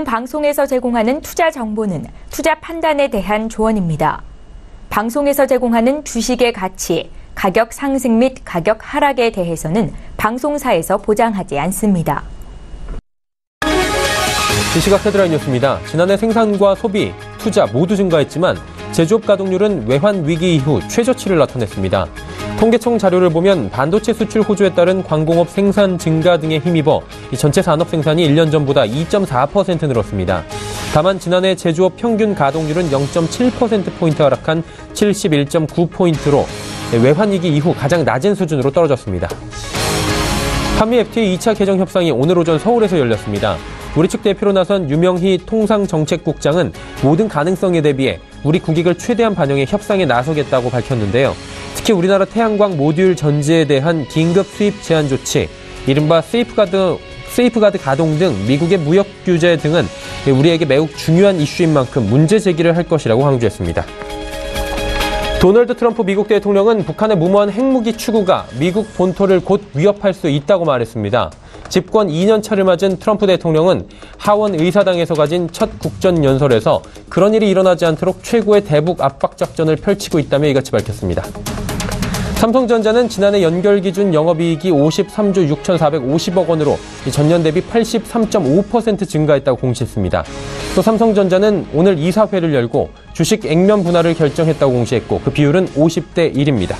방송에서 제공하는 투자 정보는 투자 판단에 대한 조언입니다. 방송에서 제공하는 주식의 가치, 가격 상승 및 가격 하락에 대해서는 방송사에서 보장하지 않습니다. 이 시각 헤드라인 뉴스입니다. 지난해 생산과 소비, 투자 모두 증가했지만 제조업 가동률은 외환 위기 이후 최저치를 나타냈습니다. 통계청 자료를 보면 반도체 수출 호조에 따른 광공업 생산 증가 등에 힘입어 전체 산업 생산이 1년 전보다 2.4% 늘었습니다. 다만 지난해 제조업 평균 가동률은 0.7%포인트 하락한 71.9포인트로 외환 위기 이후 가장 낮은 수준으로 떨어졌습니다. 한미 FTA 2차 개정 협상이 오늘 오전 서울에서 열렸습니다. 우리 측 대표로 나선 유명희 통상정책국장은 모든 가능성에 대비해 우리 국익을 최대한 반영해 협상에 나서겠다고 밝혔는데요. 특히 우리나라 태양광 모듈 전지에 대한 긴급 수입 제한 조치, 이른바 세이프가드 가동 등 미국의 무역 규제 등은 우리에게 매우 중요한 이슈인 만큼 문제 제기를 할 것이라고 강조했습니다. 도널드 트럼프 미국 대통령은 북한의 무모한 핵무기 추구가 미국 본토를 곧 위협할 수 있다고 말했습니다. 집권 2년 차를 맞은 트럼프 대통령은 하원 의사당에서 가진 첫 국전연설에서 그런 일이 일어나지 않도록 최고의 대북 압박 작전을 펼치고 있다며 이같이 밝혔습니다. 삼성전자는 지난해 연결기준 영업이익이 53조 6,450억 원으로 전년 대비 83.5% 증가했다고 공시했습니다. 또 삼성전자는 오늘 이사회를 열고 주식 액면 분할을 결정했다고 공시했고 그 비율은 50대 1입니다.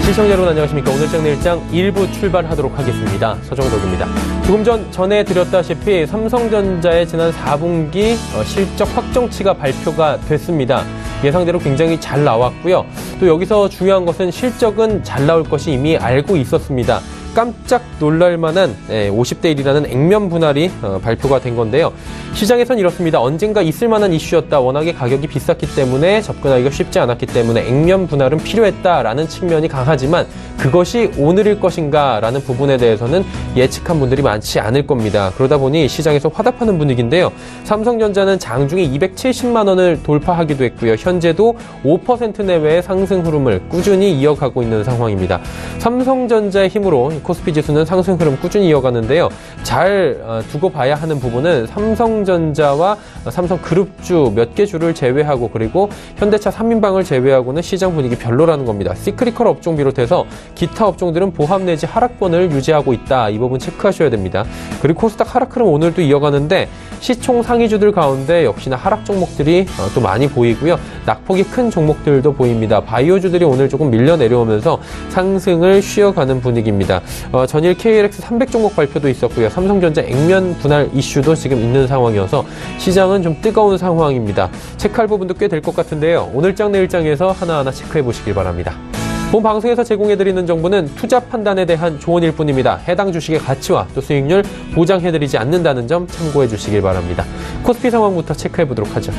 시청자 여러분 안녕하십니까. 오늘 장 내일 장 1부 출발하도록 하겠습니다. 서정덕입니다. 조금 전해드렸다시피 삼성전자의 지난 4분기 실적 확정치가 발표가 됐습니다. 예상대로 굉장히 잘 나왔고요. 또 여기서 중요한 것은 실적은 잘 나올 것이 이미 알고 있었습니다. 깜짝 놀랄 만한 50대 1이라는 액면 분할이 발표가 된 건데요. 시장에선 이렇습니다. 언젠가 있을 만한 이슈였다. 워낙에 가격이 비쌌기 때문에 접근하기가 쉽지 않았기 때문에 액면 분할은 필요했다라는 측면이 강하지만 그것이 오늘일 것인가라는 부분에 대해서는 예측한 분들이 많지 않을 겁니다. 그러다 보니 시장에서 화답하는 분위기인데요. 삼성전자는 장중에 270만 원을 돌파하기도 했고요. 현재도 5% 내외의 상승 흐름을 꾸준히 이어가고 있는 상황입니다. 삼성전자의 힘으로 코스피 지수는 상승 흐름 꾸준히 이어가는데요. 잘 두고 봐야 하는 부분은 삼성전자와 삼성그룹주 몇 개 주를 제외하고 그리고 현대차 3인방을 제외하고는 시장 분위기 별로라는 겁니다. 시크리컬 업종 비롯해서 기타 업종들은 보합 내지 하락권을 유지하고 있다. 이 부분 체크하셔야 됩니다. 그리고 코스닥 하락 흐름 오늘도 이어가는데 시총 상위주들 가운데 역시나 하락 종목들이 또 많이 보이고요. 낙폭이 큰 종목들도 보입니다. 바이오주들이 오늘 조금 밀려 내려오면서 상승을 쉬어가는 분위기입니다. 전일 KLX 300 종목 발표도 있었고요. 삼성전자 액면 분할 이슈도 지금 있는 상황이어서 시장은 좀 뜨거운 상황입니다. 체크할 부분도 꽤 될 것 같은데요. 오늘장 내일장에서 하나하나 체크해 보시길 바랍니다. 본 방송에서 제공해드리는 정보는 투자 판단에 대한 조언일 뿐입니다. 해당 주식의 가치와 또 수익률 보장해드리지 않는다는 점 참고해 주시길 바랍니다. 코스피 상황부터 체크해 보도록 하죠.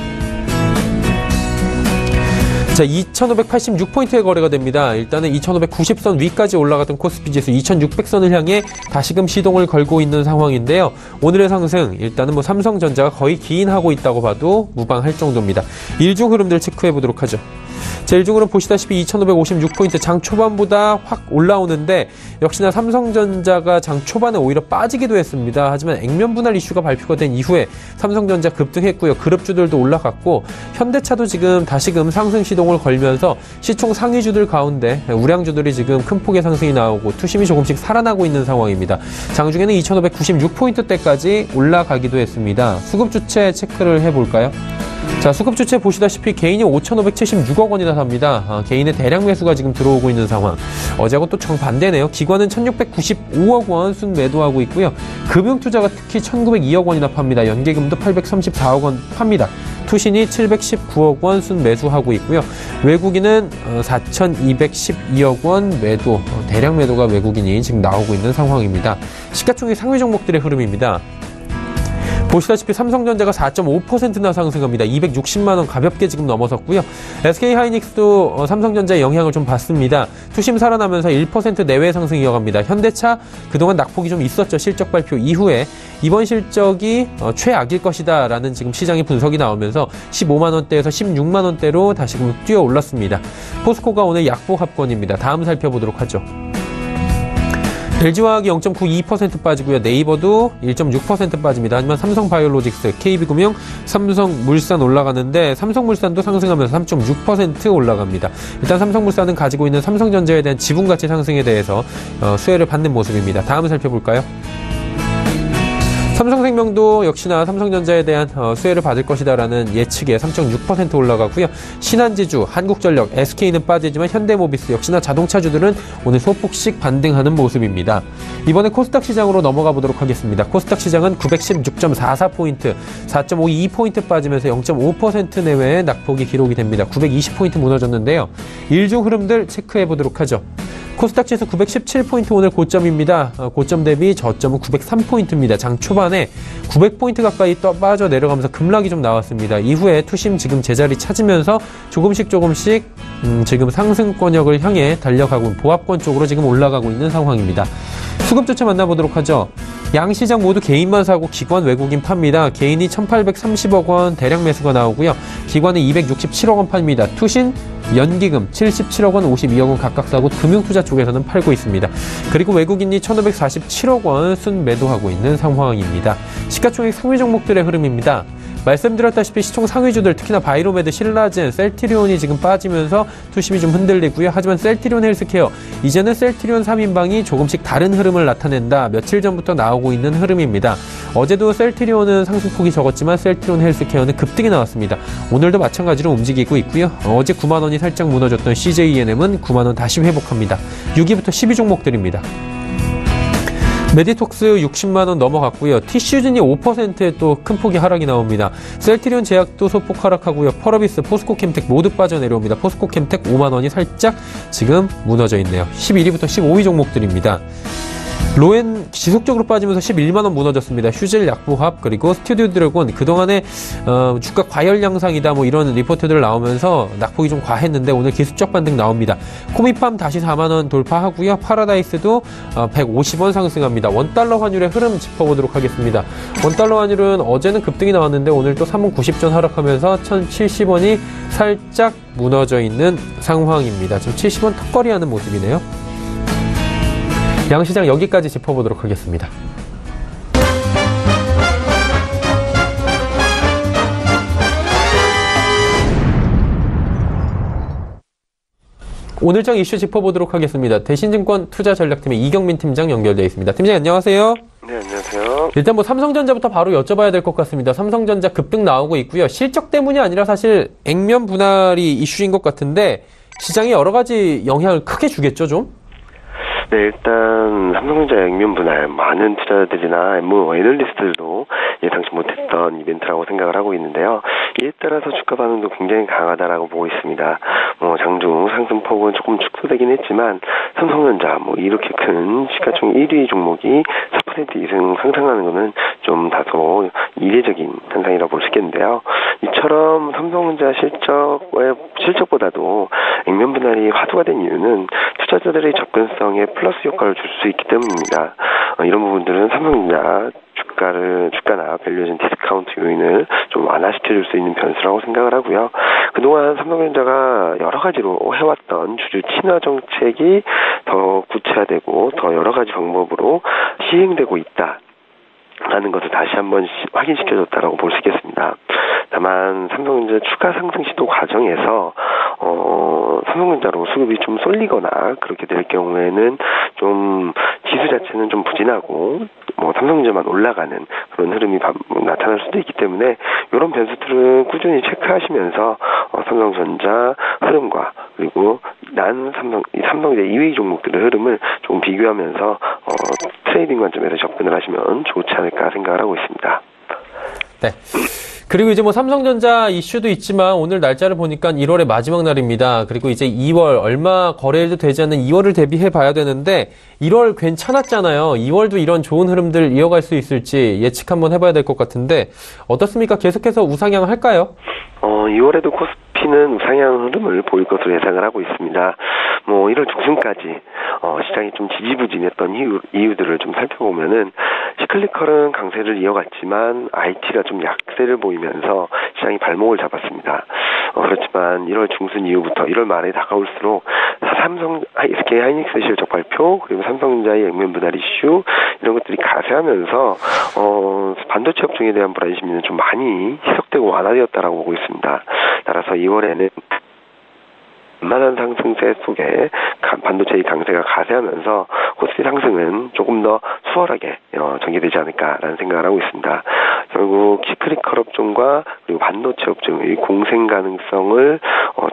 자, 2,586포인트의 거래가 됩니다. 일단은 2,590선 위까지 올라갔던 코스피 지수 2,600선을 향해 다시금 시동을 걸고 있는 상황인데요. 오늘의 상승, 일단은 삼성전자가 거의 기인하고 있다고 봐도 무방할 정도입니다. 일중 흐름들 체크해 보도록 하죠. 자, 일중으로 보시다시피 2,556포인트 장 초반보다 확 올라오는데 역시나 삼성전자가 장 초반에 오히려 빠지기도 했습니다. 하지만 액면 분할 이슈가 발표가 된 이후에 삼성전자 급등했고요. 그룹주들도 올라갔고 현대차도 지금 다시금 상승 시동을 걸면서 시총 상위주들 가운데 우량주들이 지금 큰 폭의 상승이 나오고 투심이 조금씩 살아나고 있는 상황입니다. 장중에는 2,596포인트대까지 올라가기도 했습니다. 수급주체 체크를 해볼까요? 자, 수급주체 보시다시피 개인이 5,576억 원이나 삽니다. 개인의 대량 매수가 지금 들어오고 있는 상황. 어제하고 또 정반대네요. 기관은 1,695억 원 순매도하고 있고요. 금융투자가 특히 1,902억 원이나 팝니다. 연계금도 834억 원 팝니다. 투신이 719억 원 순매수하고 있고요. 외국인은 4,212억 원 매도, 대량 매도가 외국인이 지금 나오고 있는 상황입니다. 시가총액 상위 종목들의 흐름입니다. 보시다시피 삼성전자가 4.5%나 상승합니다. 260만 원 가볍게 지금 넘어섰고요. SK하이닉스도 삼성전자의 영향을 좀 받습니다. 투심 살아나면서 1% 내외 상승 이어갑니다. 현대차 그동안 낙폭이 좀 있었죠. 실적 발표 이후에 이번 실적이 최악일 것이다 라는 지금 시장의 분석이 나오면서 15만 원대에서 16만 원대로 다시금 뛰어 올랐습니다. 포스코가 오늘 약보 합권입니다. 다음 살펴보도록 하죠. LG화학이 0.92% 빠지고요. 네이버도 1.6% 빠집니다. 하지만 삼성바이오로직스, KB금융, 삼성물산 올라가는데 삼성물산도 상승하면서 3.6% 올라갑니다. 일단 삼성물산은 가지고 있는 삼성전자에 대한 지분가치 상승에 대해서 수혜를 받는 모습입니다. 다음을 살펴볼까요? 삼성생명도 역시나 삼성전자에 대한 수혜를 받을 것이다라는 예측에 3.6% 올라가고요. 신한지주, 한국전력, SK는 빠지지만 현대모비스 역시나 자동차주들은 오늘 소폭씩 반등하는 모습입니다. 이번에 코스닥 시장으로 넘어가 보도록 하겠습니다. 코스닥 시장은 916.44포인트, 4.52포인트 빠지면서 0.5% 내외의 낙폭이 기록이 됩니다. 920포인트 무너졌는데요. 일중 흐름들 체크해 보도록 하죠. 코스닥 지수 917포인트 오늘 고점입니다. 고점 대비 저점은 903포인트입니다. 장 초반에 900포인트 가까이 빠져 내려가면서 급락이 좀 나왔습니다. 이후에 투심 지금 제자리 찾으면서 조금씩 지금 상승권역을 향해 달려가고 보합권 쪽으로 지금 올라가고 있는 상황입니다. 수급 조차 만나보도록 하죠. 양시장 모두 개인만 사고 기관 외국인 팝니다. 개인이 1,830억 원 대량 매수가 나오고요. 기관은 267억 원 팝니다. 투신, 연기금 77억 원, 52억 원 각각 사고 금융투자 쪽에서는 팔고 있습니다. 그리고 외국인이 1,547억 원 순매도하고 있는 상황입니다. 시가총액 상위 종목들의 흐름입니다. 말씀드렸다시피 시총 상위주들 특히나 바이로메드, 신라젠, 셀트리온이 지금 빠지면서 투심이 좀 흔들리고요. 하지만 셀트리온 헬스케어, 이제는 셀트리온 3인방이 조금씩 다른 흐름을 나타낸다. 며칠 전부터 나오고 있는 흐름입니다. 어제도 셀트리온은 상승폭이 적었지만 셀트리온 헬스케어는 급등이 나왔습니다. 오늘도 마찬가지로 움직이고 있고요. 어제 9만 원이 살짝 무너졌던 CJENM은 9만 원 다시 회복합니다. 6위부터 12종목들입니다. 메디톡스 60만 원 넘어갔고요. 티슈진이 5%의 또 큰 폭의 하락이 나옵니다. 셀트리온 제약도 소폭 하락하고요. 펄어비스, 포스코캠텍 모두 빠져내려옵니다. 포스코캠텍 5만 원이 살짝 지금 무너져 있네요. 11위부터 15위 종목들입니다. 로엔 지속적으로 빠지면서 11만 원 무너졌습니다. 휴젤 약보합 그리고 스튜디오 드래곤 그동안에 주가 과열 양상이다 뭐 이런 리포트들 나오면서 낙폭이 좀 과했는데 오늘 기술적 반등 나옵니다. 코미팜 다시 4만 원 돌파하고요. 파라다이스도 150원 상승합니다. 원달러 환율의 흐름 짚어보도록 하겠습니다. 원달러 환율은 어제는 급등이 나왔는데 오늘 또 3원 90전 하락하면서 1,070원이 살짝 무너져 있는 상황입니다. 지금 70원 턱걸이 하는 모습이네요. 양시장 여기까지 짚어보도록 하겠습니다. 오늘장 이슈 짚어보도록 하겠습니다. 대신증권 투자전략팀의 이경민 팀장 연결되어 있습니다. 팀장님 안녕하세요. 네, 안녕하세요. 일단 삼성전자부터 바로 여쭤봐야 될 것 같습니다. 삼성전자 급등 나오고 있고요. 실적 때문이 아니라 사실 액면 분할이 이슈인 것 같은데 시장에 여러 가지 영향을 크게 주겠죠, 좀? 네, 일단 삼성전자 액면 분할 많은 투자자들이나 애널리스트들도 예상치 못했던 이벤트라고 생각을 하고 있는데요. 이에 따라서 주가 반응도 굉장히 강하다라고 보고 있습니다. 장중 상승폭은 조금 축소되긴 했지만 삼성전자 이렇게 큰 시가총 1위 종목이 4% 이상 상승하는 것은 좀 다소 이례적인 현상이라고 볼 수 있겠는데요. 이처럼 삼성전자 실적보다도 액면 분할이 화두가 된 이유는 투자자들의 접근성에 플러스 효과를 줄 수 있기 때문입니다. 이런 부분들은 삼성전자 주가나 밸류에이션 디스카운트 요인을 좀 완화시켜줄 수 있는 변수라고 생각을 하고요. 그동안 삼성전자가 여러 가지로 해왔던 주주 친화 정책이 더 구체화되고 더 여러 가지 방법으로 시행되고 있다. 라는 것을 다시 한번 확인시켜줬다라고 볼 수 있겠습니다. 다만 삼성전자 추가 상승 시도 과정에서 삼성전자로 수급이 좀 쏠리거나 그렇게 될 경우에는 좀 지수 자체는 좀 부진하고 삼성전자만 올라가는 그런 흐름이 나타날 수도 있기 때문에 이런 변수들을 꾸준히 체크하시면서 삼성전자 흐름과 그리고 삼성전자 2위 종목들의 흐름을 좀 비교하면서 트레이딩 관점에서 접근을 하시면 좋지 않을까 생각을 하고 있습니다. 네. 그리고 이제 삼성전자 이슈도 있지만 오늘 날짜를 보니까 1월의 마지막 날입니다. 그리고 이제 2월 얼마 거래도 되지 않는 2월을 대비해 봐야 되는데 1월 괜찮았잖아요. 2월도 이런 좋은 흐름들 이어갈 수 있을지 예측 한번 해봐야 될 것 같은데 어떻습니까? 계속해서 우상향 할까요? 2월에도 코스피는 우상향 흐름을 보일 것으로 예상을 하고 있습니다. 1월 중순까지 시장이 좀 지지부진했던 이유들을 좀 살펴보면은 시클리컬은 강세를 이어갔지만 IT가 좀 약세를 보이면서 시장이 발목을 잡았습니다. 그렇지만 1월 중순 이후부터 1월 말에 다가올수록 삼성, SK 하이닉스 실적 발표, 그리고 삼성전자의 액면 분할 이슈, 이런 것들이 가세하면서, 반도체 업종에 대한 불안 심리는 좀 많이 희석되고 완화되었다라고 보고 있습니다. 따라서 2월에는 만한 상승세 속에 반도체의 강세가 가세하면서 코스피 상승은 조금 더 수월하게 전개되지 않을까라는 생각을 하고 있습니다. 결국 시크릿컬 업종과 그리고 반도체 업종의 공생 가능성을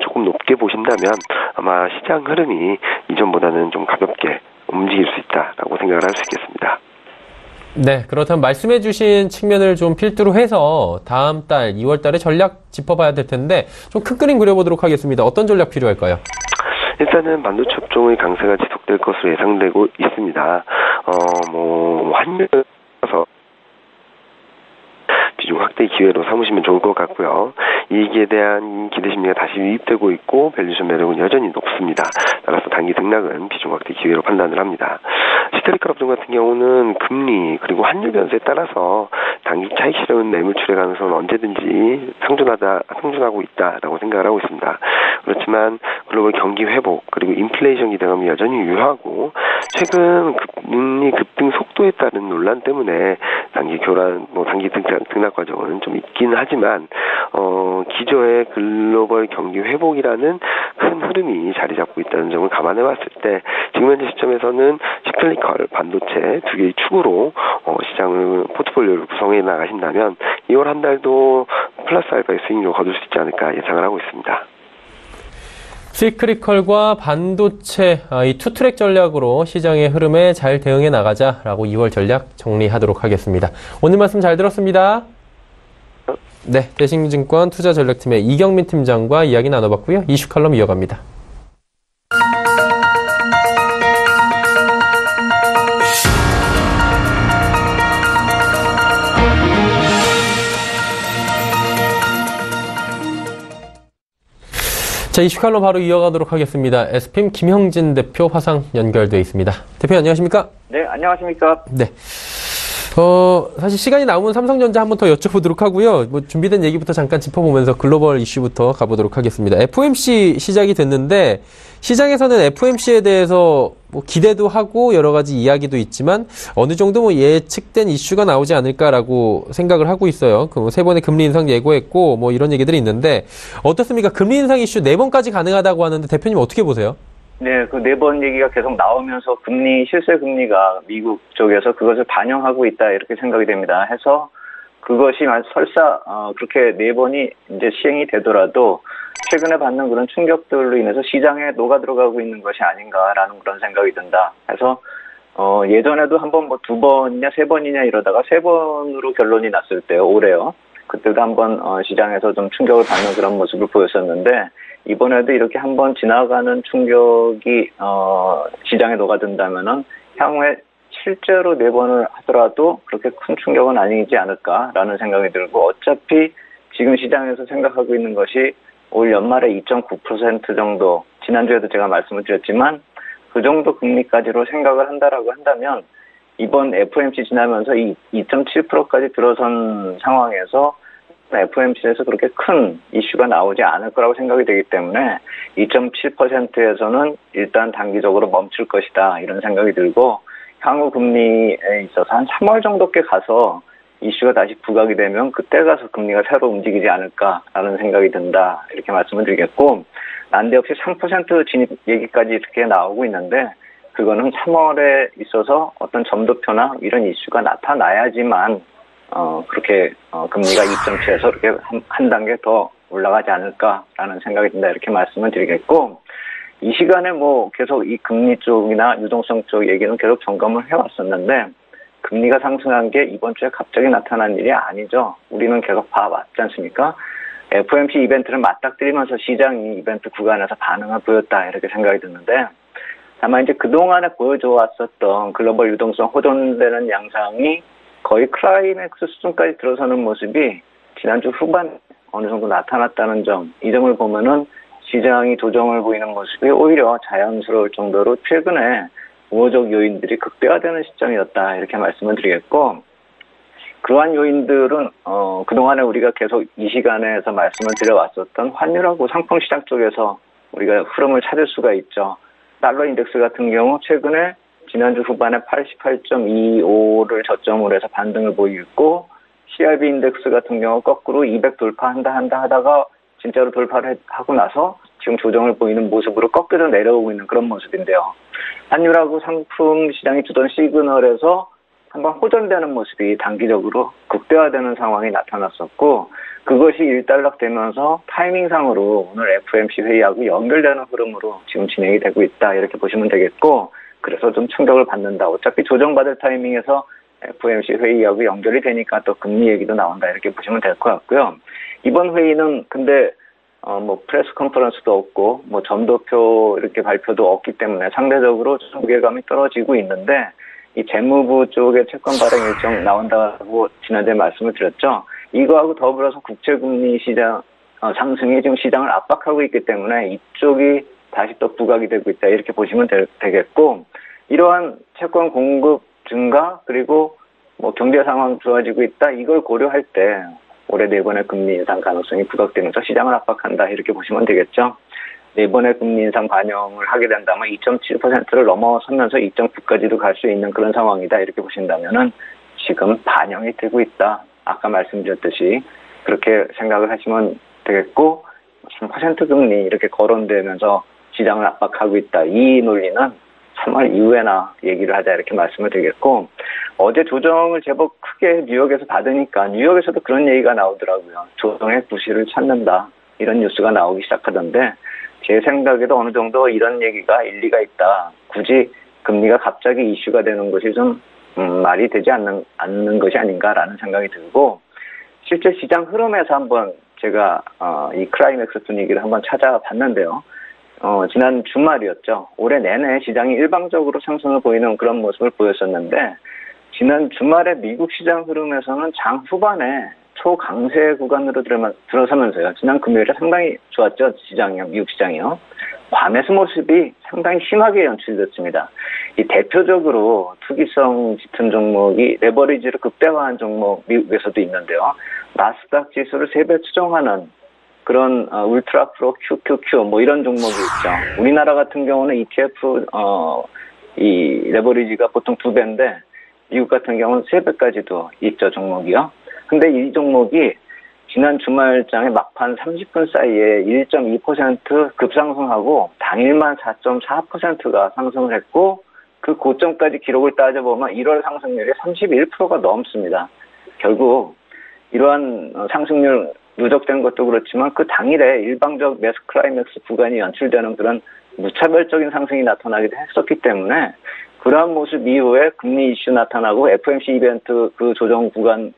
조금 높게 보신다면 아마 시장 흐름이 이전보다는 좀 가볍게 움직일 수 있다라고 생각을 할 수 있겠습니다. 네, 그렇다면 말씀해 주신 측면을 좀 필두로 해서 다음 달 2월 달에 전략 짚어봐야 될 텐데 좀 큰 그림 그려보도록 하겠습니다. 어떤 전략 필요할까요? 일단은 반도체 업종의 강세가 지속될 것으로 예상되고 있습니다. 환율에서 비중 확대 기회로 삼으시면 좋을 것 같고요. 이익에 대한 기대 심리가 다시 유입되고 있고 밸류션 매력은 여전히 높습니다. 따라서 단기 등락은 비중 확대 기회로 판단을 합니다. 시트리컬 업종 같은 경우는 금리 그리고 환율 변수에 따라서 단기 차익 실현 매물출의 가능성은 언제든지 상존하고 있다라고 생각을 하고 있습니다. 그렇지만 글로벌 경기 회복 그리고 인플레이션 기대감이 여전히 유효하고 최근 금리 급등 속도에 따른 논란 때문에 단기 등락 과정은 좀 있긴 하지만 기저의 글로벌 경기 회복이라는 큰 흐름이 자리 잡고 있다는 점을 감안해 봤을 때 지금 현재 시점에서는 시클리컬, 반도체 두 개의 축으로 시장을 포트폴리오를 구성해 나가신다면 2월 한 달도 플러스 알파의 수익률을 거둘 수 있지 않을까 예상을 하고 있습니다. 시크릿컬과 반도체 이 투트랙 전략으로 시장의 흐름에 잘 대응해 나가자라고 2월 전략 정리하도록 하겠습니다. 오늘 말씀 잘 들었습니다. 네, 대신증권 투자전략팀의 이경민 팀장과 이야기 나눠봤고요. 이슈 칼럼 이어갑니다. 자, 이슈 칼럼 바로 이어가도록 하겠습니다. SPM 김형진 대표 화상 연결되어 있습니다. 대표 안녕하십니까? 네, 안녕하십니까? 네. 사실 시간이 남으면 삼성전자 한번 더 여쭤보도록 하고요. 준비된 얘기부터 잠깐 짚어보면서 글로벌 이슈부터 가보도록 하겠습니다. FOMC 시작이 됐는데 시장에서는 FOMC에 대해서 기대도 하고 여러 가지 이야기도 있지만 어느 정도 예측된 이슈가 나오지 않을까라고 생각을 하고 있어요. 그 3번의 금리 인상 예고했고 이런 얘기들이 있는데 어떻습니까? 금리 인상 이슈 4번까지 가능하다고 하는데 대표님 어떻게 보세요? 네, 그 4번 얘기가 계속 나오면서 실세 금리가 미국 쪽에서 그것을 반영하고 있다 이렇게 생각이 됩니다. 해서 그것이 설사 그렇게 4번이 이제 시행이 되더라도 최근에 받는 그런 충격들로 인해서 시장에 녹아 들어가고 있는 것이 아닌가라는 그런 생각이 든다. 해서 예전에도 한번 2번이냐 3번이냐 이러다가 3번으로 결론이 났을 때요, 올해요. 그때도 한번 시장에서 좀 충격을 받는 그런 모습을 보였었는데 이번에도 이렇게 한번 지나가는 충격이 시장에 녹아든다면은 향후에 실제로 4번을 하더라도 그렇게 큰 충격은 아니지 않을까라는 생각이 들고 어차피 지금 시장에서 생각하고 있는 것이 올 연말에 2.9% 정도 지난주에도 제가 말씀을 드렸지만 그 정도 금리까지로 생각을 한다라고 한다면 이번 FOMC 지나면서 이 2.7%까지 들어선 상황에서 FOMC에서 그렇게 큰 이슈가 나오지 않을 거라고 생각이 되기 때문에 2.7%에서는 일단 단기적으로 멈출 것이다 이런 생각이 들고 향후 금리에 있어서 한 3월 정도께 가서 이슈가 다시 부각이 되면 그때 가서 금리가 새로 움직이지 않을까라는 생각이 든다 이렇게 말씀을 드리겠고 난데없이 3% 진입 얘기까지 이렇게 나오고 있는데 그거는 3월에 있어서 어떤 점도표나 이런 이슈가 나타나야지만 그렇게 금리가 2.7에서 이렇게 한 단계 더 올라가지 않을까라는 생각이 든다 이렇게 말씀을 드리겠고 이 시간에 계속 이 금리 쪽이나 유동성 쪽 얘기는 계속 점검을 해왔었는데 금리가 상승한 게 이번 주에 갑자기 나타난 일이 아니죠. 우리는 계속 봐왔지 않습니까? FOMC 이벤트를 맞닥뜨리면서 시장이 이벤트 구간에서 반응을 보였다 이렇게 생각이 드는데 다만 이제 그동안에 보여줘 왔었던 글로벌 유동성 호전되는 양상이 거의 클라이맥스 수준까지 들어서는 모습이 지난주 후반 어느 정도 나타났다는 점, 이 점을 보면은 시장이 조정을 보이는 모습이 오히려 자연스러울 정도로 최근에 우호적 요인들이 극대화되는 시점이었다 이렇게 말씀을 드리겠고 그러한 요인들은 그동안에 우리가 계속 이 시간에서 말씀을 드려왔었던 환율하고 상품시장 쪽에서 우리가 흐름을 찾을 수가 있죠. 달러 인덱스 같은 경우 최근에 지난주 후반에 88.25를 저점으로 해서 반등을 보이고 있고, CRB 인덱스 같은 경우 거꾸로 200 돌파한다 하다가 진짜로 돌파를 하고 나서 지금 조정을 보이는 모습으로 꺾여서 내려오고 있는 그런 모습인데요. 환율하고 상품 시장이 주던 시그널에서 한번 호전되는 모습이 단기적으로 극대화되는 상황이 나타났었고, 그것이 일단락되면서 타이밍상으로 오늘 FOMC 회의하고 연결되는 흐름으로 지금 진행이 되고 있다, 이렇게 보시면 되겠고, 그래서 좀 충격을 받는다. 어차피 조정받을 타이밍에서 FOMC 회의하고 연결이 되니까 또 금리 얘기도 나온다, 이렇게 보시면 될 것 같고요. 이번 회의는 근데 프레스 컨퍼런스도 없고 점도표 이렇게 발표도 없기 때문에 상대적으로 좀 무게감이 떨어지고 있는데, 이 재무부 쪽에 채권 발행 일정 나온다고 지난주에 말씀을 드렸죠. 이거하고 더불어서 국채금리 시장 상승이 지금 시장을 압박하고 있기 때문에 이쪽이 다시 또 부각이 되고 있다, 이렇게 보시면 되겠고, 이러한 채권 공급 증가 그리고 경제 상황 좋아지고 있다, 이걸 고려할 때 올해 4번의 금리 인상 가능성이 부각되면서 시장을 압박한다, 이렇게 보시면 되겠죠. 4번의 금리 인상 반영을 하게 된다면 2.7%를 넘어서면서 2.9까지도 갈 수 있는 그런 상황이다, 이렇게 보신다면은 지금 반영이 되고 있다, 아까 말씀드렸듯이 그렇게 생각을 하시면 되겠고, 3% 금리 이렇게 거론되면서 시장을 압박하고 있다, 이 논리는 3월 이후에나 얘기를 하자, 이렇게 말씀을 드리겠고, 어제 조정을 제법 크게 뉴욕에서 받으니까 뉴욕에서도 그런 얘기가 나오더라고요. 조정의 구실을 찾는다, 이런 뉴스가 나오기 시작하던데, 제 생각에도 어느 정도 이런 얘기가 일리가 있다. 굳이 금리가 갑자기 이슈가 되는 것이 좀 말이 되지 않는 것이 아닌가라는 생각이 들고, 실제 시장 흐름에서 한번 제가 이 클라이맥스 분위기를 한번 찾아봤는데요. 지난 주말이었죠. 올해 내내 시장이 일방적으로 상승을 보이는 그런 모습을 보였었는데, 지난 주말에 미국 시장 흐름에서는 장 후반에 초강세 구간으로 들어서면서요. 지난 금요일에 상당히 좋았죠. 시장이요. 미국 시장이요. 과매수 모습이 상당히 심하게 연출됐습니다. 이 대표적으로 투기성 짙은 종목이 레버리지를 극대화한 종목 미국에서도 있는데요. 나스닥 지수를 3배 추정하는 그런 울트라 프로 QQQ 이런 종목이 있죠. 우리나라 같은 경우는 ETF 이 레버리지가 보통 2배인데 미국 같은 경우는 3배까지도 있죠, 종목이요. 근데 이 종목이 지난 주말장에 막판 30분 사이에 1.2% 급상승하고 당일만 4.4%가 상승을 했고, 그 고점까지 기록을 따져보면 1월 상승률이 31%가 넘습니다. 결국 이러한 상승률 누적된 것도 그렇지만 그 당일에 일방적 매수 클라이맥스 구간이 연출되는 그런 무차별적인 상승이 나타나기도 했었기 때문에, 그러한 모습 이후에 금리 이슈 나타나고 FOMC 이벤트 그 조정 구간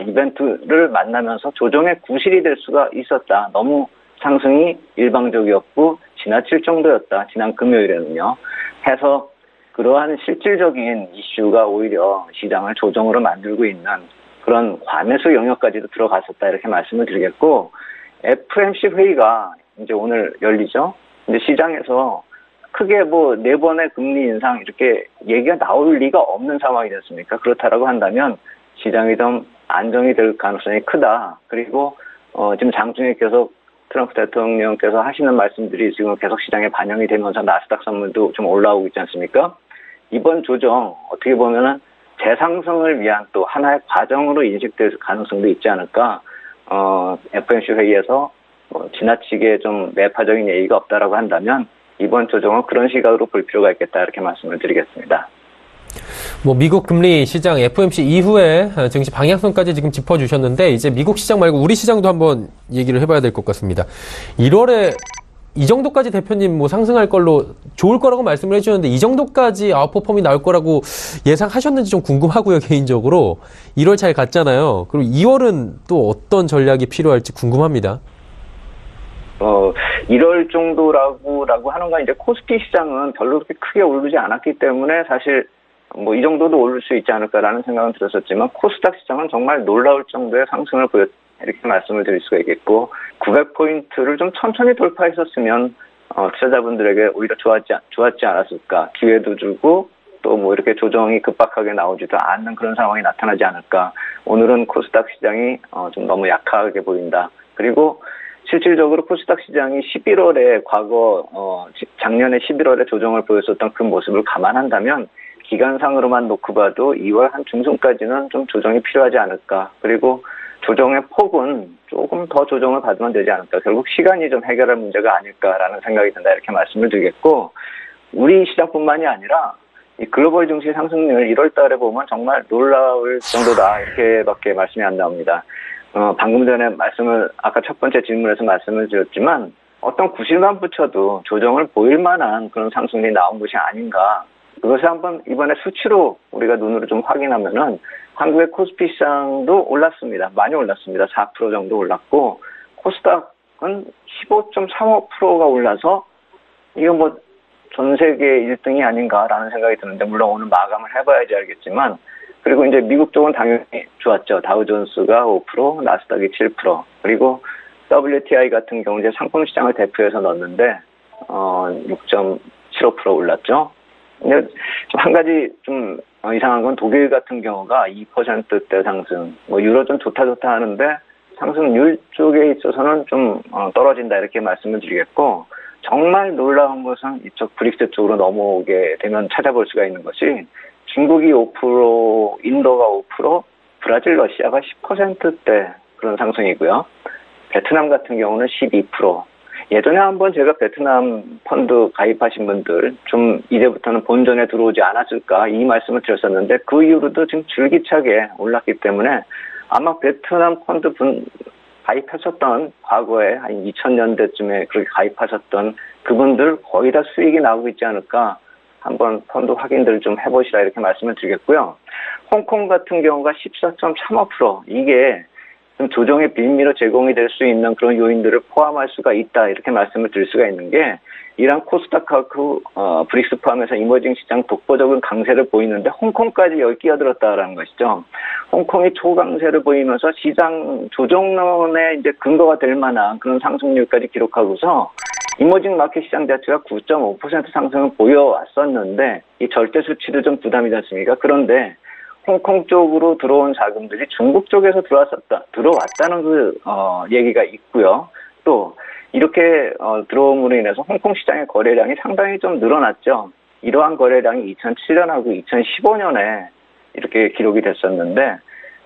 이벤트를 만나면서 조정의 구실이 될 수가 있었다. 너무 상승이 일방적이었고 지나칠 정도였다, 지난 금요일에는요. 해서 그러한 실질적인 이슈가 오히려 시장을 조정으로 만들고 있는 그런 과매수 영역까지도 들어갔었다, 이렇게 말씀을 드리겠고, FOMC 회의가 이제 오늘 열리죠. 근데 시장에서 크게 4번의 금리 인상 이렇게 얘기가 나올 리가 없는 상황이 됐습니까? 그렇다라고 한다면 시장이 좀 안정이 될 가능성이 크다. 그리고 지금 장중에 계속 트럼프 대통령께서 하시는 말씀들이 지금 계속 시장에 반영이 되면서 나스닥 선물도 좀 올라오고 있지 않습니까? 이번 조정 어떻게 보면은 재상승을 위한 또 하나의 과정으로 인식될 가능성도 있지 않을까. FOMC 회의에서 지나치게 좀 매파적인 얘기가 없다라고 한다면 이번 조정은 그런 시각으로 볼 필요가 있겠다, 이렇게 말씀을 드리겠습니다. 미국 금리 시장 FOMC 이후에 증시 방향성까지 지금 짚어주셨는데, 이제 미국 시장 말고 우리 시장도 한번 얘기를 해봐야 될 것 같습니다. 1월에 이 정도까지 대표님 상승할 걸로 좋을 거라고 말씀을 해주셨는데, 이 정도까지 아웃퍼폼이 나올 거라고 예상하셨는지 좀 궁금하고요, 개인적으로. 1월 잘 갔잖아요. 그리고 2월은 또 어떤 전략이 필요할지 궁금합니다. 1월 정도라고 하는 건 이제 코스피 시장은 별로 그렇게 크게 오르지 않았기 때문에 사실 이 정도도 오를 수 있지 않을까라는 생각은 들었었지만, 코스닥 시장은 정말 놀라울 정도의 상승을 이렇게 말씀을 드릴 수가 있겠고, 900포인트를 좀 천천히 돌파했었으면 투자자분들에게 오히려 좋았지 않았을까. 기회도 주고 또 이렇게 조정이 급박하게 나오지도 않는 그런 상황이 나타나지 않을까. 오늘은 코스닥 시장이 좀 너무 약하게 보인다. 그리고 실질적으로 코스닥 시장이 11월에 작년에 11월에 조정을 보였었던 그 모습을 감안한다면 기간상으로만 놓고 봐도 2월 한 중순까지는 좀 조정이 필요하지 않을까. 그리고 조정의 폭은 조금 더 조정을 받으면 되지 않을까. 결국 시간이 좀 해결할 문제가 아닐까라는 생각이 든다. 이렇게 말씀을 드리겠고, 우리 시장뿐만이 아니라 이 글로벌 증시 상승률 1월 달에 보면 정말 놀라울 정도다. 이렇게밖에 말씀이 안 나옵니다. 방금 전에 아까 첫 번째 질문에서 말씀을 드렸지만 어떤 구실만 붙여도 조정을 보일 만한 그런 상승률이 나온 것이 아닌가. 그것을 한번 이번에 수치로 우리가 눈으로 좀 확인하면은 한국의 코스피 시장도 올랐습니다. 많이 올랐습니다. 4% 정도 올랐고, 코스닥은 15.35%가 올라서 이거 뭐 전 세계 1등이 아닌가라는 생각이 드는데, 물론 오늘 마감을 해봐야지 알겠지만, 그리고 이제 미국 쪽은 당연히 좋았죠. 다우존스가 5%, 나스닥이 7%, 그리고 WTI 같은 경우 이제 상품 시장을 대표해서 넣었는데 6.75% 올랐죠. 근데 한 가지 좀 이상한 건 독일 같은 경우가 2%대 상승, 뭐 유로 좀 좋다 하는데 상승률 쪽에 있어서는 좀 떨어진다 이렇게 말씀을 드리겠고, 정말 놀라운 것은 이쪽 브릭스 쪽으로 넘어오게 되면 찾아볼 수가 있는 것이 중국이 5%, 인도가 5%, 브라질, 러시아가 10%대 그런 상승이고요. 베트남 같은 경우는 12%. 예전에 한번 제가 베트남 펀드 가입하신 분들 좀 이제부터는 본전에 들어오지 않았을까 이 말씀을 드렸었는데, 그 이후로도 지금 줄기차게 올랐기 때문에 아마 베트남 펀드 가입하셨던 과거에 한 2000년대쯤에 그렇게 가입하셨던 그분들 거의 다 수익이 나오고 있지 않을까, 한번 펀드 확인들을 좀 해보시라 이렇게 말씀을 드리겠고요. 홍콩 같은 경우가 14.35%, 이게 좀 조정의 빌미로 제공이 될 수 있는 그런 요인들을 포함할 수가 있다 이렇게 말씀을 드릴 수가 있는 게, 이란 코스닥하고 브릭스 포함해서 이머징 시장 독보적인 강세를 보이는데 홍콩까지 여기 끼어들었다라는 것이죠. 홍콩이 초강세를 보이면서 시장 조정론의 이제 근거가 될 만한 그런 상승률까지 기록하고서 이머징 마켓 시장 자체가 9.5% 상승을 보여왔었는데, 이 절대 수치도 좀 부담이지 않습니까? 그런데 홍콩 쪽으로 들어온 자금들이 중국 쪽에서 들어왔다는 그 얘기가 있고요. 또 이렇게 들어옴으로 인해서 홍콩 시장의 거래량이 상당히 좀 늘어났죠. 이러한 거래량이 2007년하고 2015년에 이렇게 기록이 됐었는데,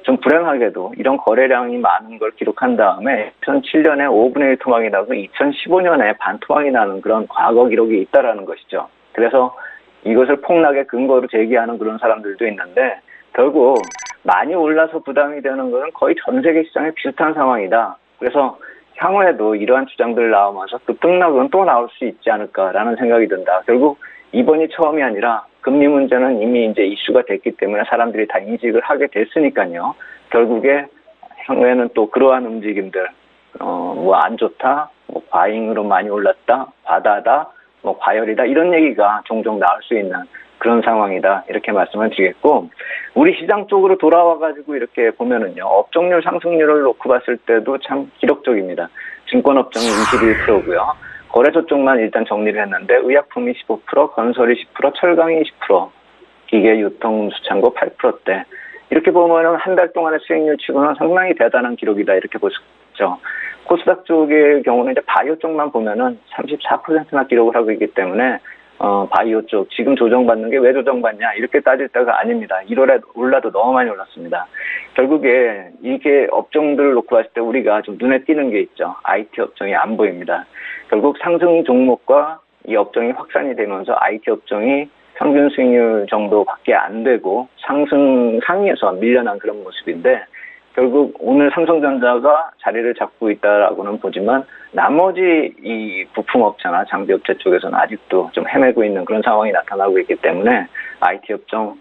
좀 불행하게도 이런 거래량이 많은 걸 기록한 다음에 2007년에 5분의 1 토막이 나고 2015년에 반 토막이 나는 그런 과거 기록이 있다라는 것이죠. 그래서 이것을 폭락의 근거로 제기하는 그런 사람들도 있는데, 결국 많이 올라서 부담이 되는 것은 거의 전 세계 시장에 비슷한 상황이다. 그래서 향후에도 이러한 주장들 나오면서 급등락은 또 나올 수 있지 않을까라는 생각이 든다. 결국 이번이 처음이 아니라 금리 문제는 이미 이제 이슈가 됐기 때문에 사람들이 다 인식을 하게 됐으니까요. 결국에 향후에는 또 그러한 움직임들, 뭐 안 좋다, 뭐 과잉으로 많이 올랐다, 과다다, 뭐 과열이다, 이런 얘기가 종종 나올 수 있는 그런 상황이다 이렇게 말씀을 드리겠고, 우리 시장 쪽으로 돌아와가지고 이렇게 보면은요, 업종률 상승률을 놓고 봤을 때도 참 기록적입니다. 증권업종이 21%고요. 거래소 쪽만 일단 정리를 했는데 의약품이 15%, 건설이 10%, 철강이 20%, 기계, 유통, 수창고 8%대. 이렇게 보면은 한 달 동안의 수익률 치고는 상당히 대단한 기록이다 이렇게 볼 수 있죠. 코스닥 쪽의 경우는 이제 바이오 쪽만 보면은 34%나 기록을 하고 있기 때문에 바이오 쪽 지금 조정받는 게 왜 조정받냐 이렇게 따질 때가 아닙니다. 1월에 올라도 너무 많이 올랐습니다. 결국에 이게 업종들을 놓고 봤을 때 우리가 좀 눈에 띄는 게 있죠. IT 업종이 안 보입니다. 결국 상승 종목과 이 업종이 확산이 되면서 IT 업종이 평균 수익률 정도밖에 안 되고 상승 상위에서 밀려난 그런 모습인데, 결국 오늘 삼성전자가 자리를 잡고 있다라고는 보지만 나머지 이 부품업체나 장비업체 쪽에서는 아직도 좀 헤매고 있는 그런 상황이 나타나고 있기 때문에 IT 업종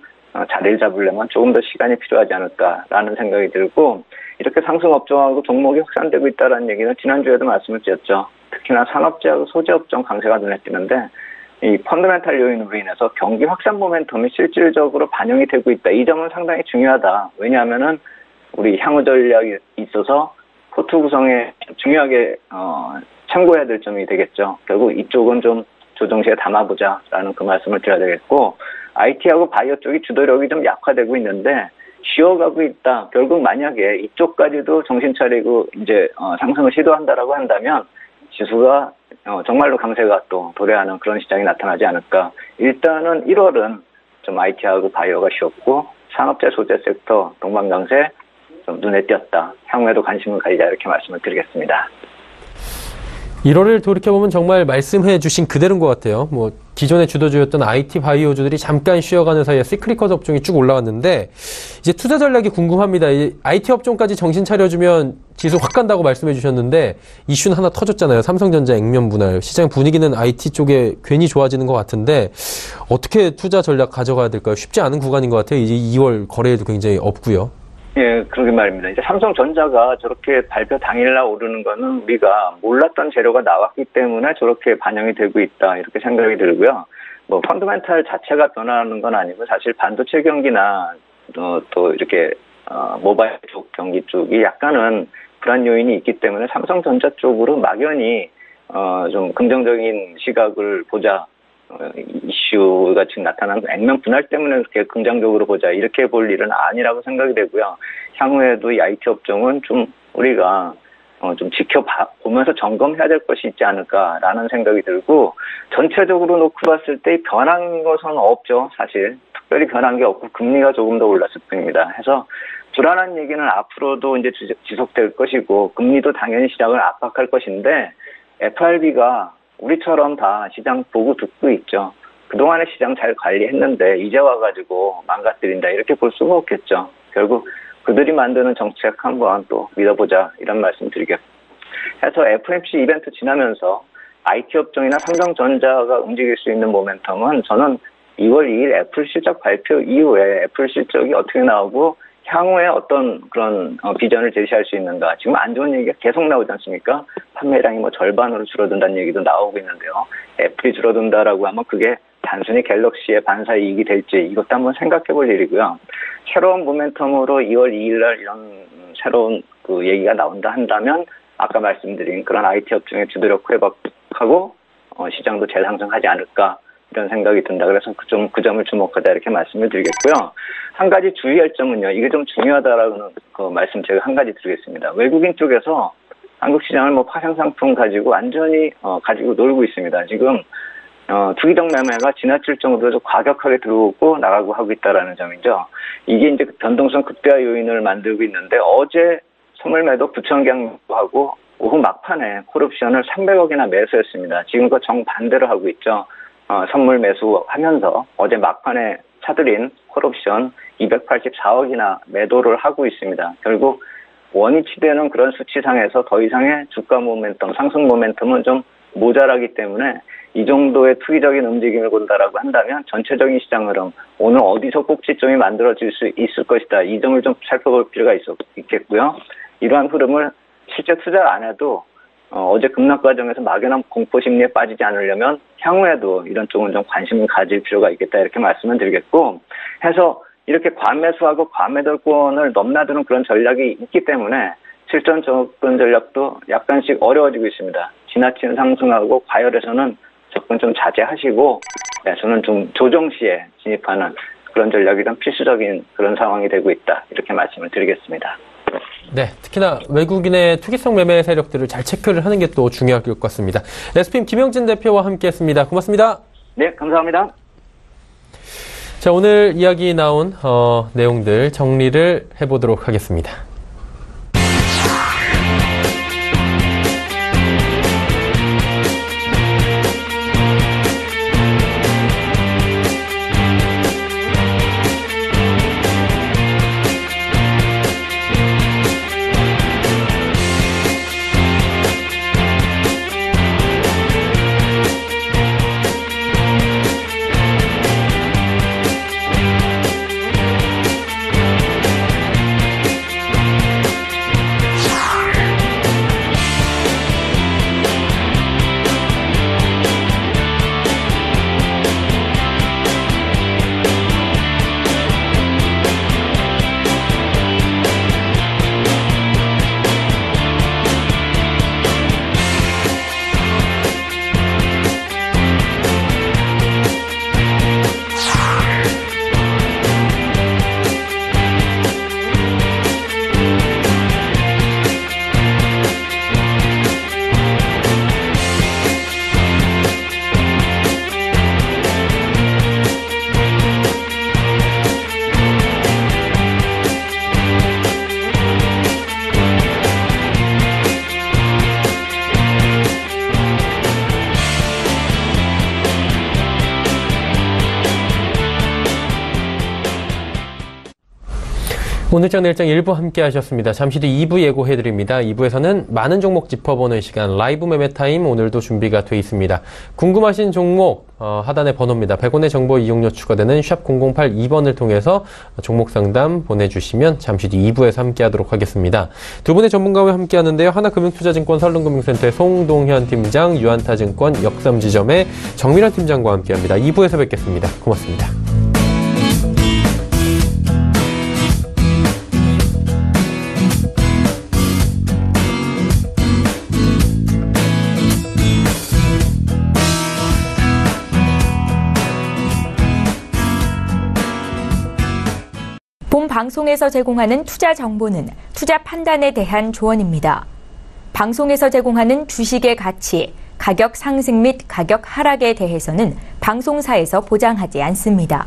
자리를 잡으려면 조금 더 시간이 필요하지 않을까라는 생각이 들고, 이렇게 상승 업종하고 종목이 확산되고 있다는 얘기는 지난주에도 말씀을 드렸죠. 특히나 산업재하고 소재업종 강세가 눈에 띄는데, 이 펀더멘탈 요인으로 인해서 경기 확산 모멘텀이 실질적으로 반영이 되고 있다. 이 점은 상당히 중요하다. 왜냐하면은 우리 향후 전략에 있어서 포트 구성에 중요하게 참고해야 될 점이 되겠죠. 결국 이쪽은 좀 조정시에 담아보자라는 그 말씀을 드려야 되겠고, IT하고 바이오 쪽이 주도력이 좀 약화되고 있는데, 쉬어가고 있다. 결국 만약에 이쪽까지도 정신 차리고 이제 상승을 시도한다라고 한다면 지수가 정말로 강세가 또 도래하는 그런 시장이 나타나지 않을까. 일단은 1월은 좀 IT하고 바이오가 쉬었고 산업재 소재 섹터 동반강세 좀 눈에 띄었다. 향후에도 관심을 가지자 이렇게 말씀을 드리겠습니다. 1월을 돌이켜보면 정말 말씀해 주신 그대로인 것 같아요. 뭐 기존의 주도주였던 IT 바이오주들이 잠깐 쉬어가는 사이에 시크릿 업종이 쭉 올라왔는데 이제 투자 전략이 궁금합니다. 이 IT 업종까지 정신 차려주면 지수 확 간다고 말씀해 주셨는데 이슈는 하나 터졌잖아요. 삼성전자 액면 분할. 시장 분위기는 IT 쪽에 괜히 좋아지는 것 같은데 어떻게 투자 전략 가져가야 될까요? 쉽지 않은 구간인 것 같아요. 이제 2월 거래에도 굉장히 없고요. 예, 그러게 말입니다. 이제 삼성전자가 저렇게 발표 당일날 오르는 거는 우리가 몰랐던 재료가 나왔기 때문에 저렇게 반영이 되고 있다. 이렇게 생각이 들고요. 뭐, 펀더멘탈 자체가 변화하는 건 아니고 사실 반도체 경기나 또 이렇게, 모바일 쪽 경기 쪽이 약간은 불안 요인이 있기 때문에 삼성전자 쪽으로 막연히, 좀 긍정적인 시각을 보자. 이슈가 지금 나타나는 액면 분할 때문에 그렇게 긍정적으로 보자 이렇게 볼 일은 아니라고 생각이 되고요. 향후에도 이 IT 업종은 좀 우리가 좀 지켜보면서 점검해야 될 것이 있지 않을까라는 생각이 들고 전체적으로 놓고 봤을 때 변한 것은 없죠. 사실 특별히 변한 게 없고 금리가 조금 더 올랐을 뿐입니다. 해서 불안한 얘기는 앞으로도 이제 지속될 것이고 금리도 당연히 시장을 압박할 것인데 FRB가 우리처럼 다 시장 보고 듣고 있죠. 그동안에 시장 잘 관리했는데 이제 와가지고 망가뜨린다 이렇게 볼 수가 없겠죠. 결국 그들이 만드는 정책 한번 또 믿어보자 이런 말씀 드리겠고 해서 FOMC 이벤트 지나면서 IT 업종이나 삼성전자가 움직일 수 있는 모멘텀은 저는 2월 2일 애플 실적 발표 이후에 애플 실적이 어떻게 나오고 향후에 어떤 그런 비전을 제시할 수 있는가. 지금 안 좋은 얘기가 계속 나오지 않습니까? 판매량이 뭐 절반으로 줄어든다는 얘기도 나오고 있는데요. 애플이 줄어든다라고 하면 그게 단순히 갤럭시의 반사 이익이 될지 이것도 한번 생각해 볼 일이고요. 새로운 모멘텀으로 2월 2일 날 이런 새로운 그 얘기가 나온다 한다면 아까 말씀드린 그런 IT 업종의 주도력 회복하고 시장도 재상승하지 않을까. 이런 생각이 든다. 그래서 그 점을 주목하자 이렇게 말씀을 드리겠고요. 한 가지 주의할 점은요. 이게 좀 중요하다라는 그 말씀 제가 한 가지 드리겠습니다. 외국인 쪽에서 한국 시장을 뭐 파생 상품 가지고 완전히 가지고 놀고 있습니다. 지금 투기적 매매가 지나칠 정도로 과격하게 들어오고 나가고 하고 있다라는 점이죠. 이게 이제 변동성 극대화 요인을 만들고 있는데 어제 선물 매도 9,000개 하고 오후 막판에 콜옵션을 300억이나 매수했습니다. 지금과 정반대로 하고 있죠. 선물 매수하면서 어제 막판에 사들인 콜옵션 284억이나 매도를 하고 있습니다. 결국 원위치되는 그런 수치상에서 더 이상의 주가 모멘텀, 상승 모멘텀은 좀 모자라기 때문에 이 정도의 투기적인 움직임을 본다라고 한다면 전체적인 시장 흐름, 오늘 어디서 꼭지점이 만들어질 수 있을 것이다. 이 점을 좀 살펴볼 필요가 있겠고요. 이러한 흐름을 실제 투자를 안 해도 어제 급락 과정에서 막연한 공포 심리에 빠지지 않으려면 향후에도 이런 쪽은 좀 관심을 가질 필요가 있겠다 이렇게 말씀을 드리겠고 해서 이렇게 과매수하고 과매도권을 넘나드는 그런 전략이 있기 때문에 실전 접근 전략도 약간씩 어려워지고 있습니다. 지나친 상승하고 과열에서는 접근 좀 자제하시고 저는 좀 조정 시에 진입하는 그런 전략이 좀 필수적인 그런 상황이 되고 있다 이렇게 말씀을 드리겠습니다. 네, 특히나 외국인의 투기성 매매 세력들을 잘 체크를 하는 게 또 중요할 것 같습니다. SPM 김영진 대표와 함께했습니다. 고맙습니다. 네, 감사합니다. 자, 오늘 이야기 나온 내용들 정리를 해보도록 하겠습니다. 오늘장 내일장 1부 함께 하셨습니다. 잠시 뒤 2부 예고해드립니다. 2부에서는 많은 종목 짚어보는 시간 라이브 매매타임 오늘도 준비가 돼 있습니다. 궁금하신 종목 하단의 번호입니다. 100원의 정보 이용료 추가되는 샵 0082번을 통해서 종목 상담 보내주시면 잠시 뒤 2부에서 함께 하도록 하겠습니다. 두 분의 전문가와 함께 하는데요. 하나금융투자증권 설릉금융센터의 송동현 팀장, 유한타증권 역삼지점의 정밀환 팀장과 함께 합니다. 2부에서 뵙겠습니다. 고맙습니다. 본 방송에서 제공하는 투자 정보는 투자 판단에 대한 조언입니다. 방송에서 제공하는 주식의 가치, 가격 상승 및 가격 하락에 대해서는 방송사에서 보장하지 않습니다.